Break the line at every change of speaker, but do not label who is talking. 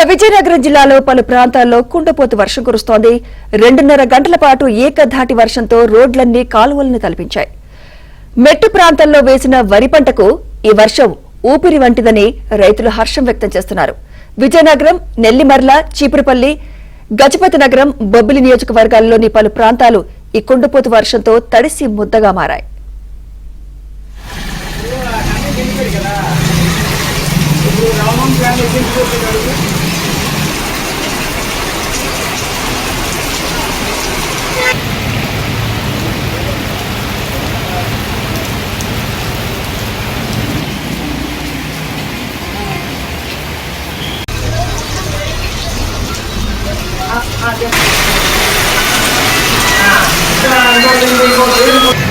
విజయనగరం జిల్లాలో పలు ప్రాంతాల్లో కుండపోతు వర్షం కురుస్తోంది. 2.5 గంటల పాటు ఏకధాటి వర్షంతో రోడ్లన్నీ కాలువలను తలపించాయి. మెట్టు ప్రాంతాల్లో వేసిన వరి పంటకు ఈ వర్షం ఊపిరి వంటిదని రైతులు హర్షం వ్యక్తం చేస్తున్నారు. విజయనగరం, నెల్లిమర్ల, చీపురుపల్లి, గజపతి నగరం, బొబ్బిలి నియోజకవర్గాల్లోని పలు ప్రాంతాలు ఈ కుండపోతు వర్షంతో తడిసి ముద్దగా మారాయి.
Ah,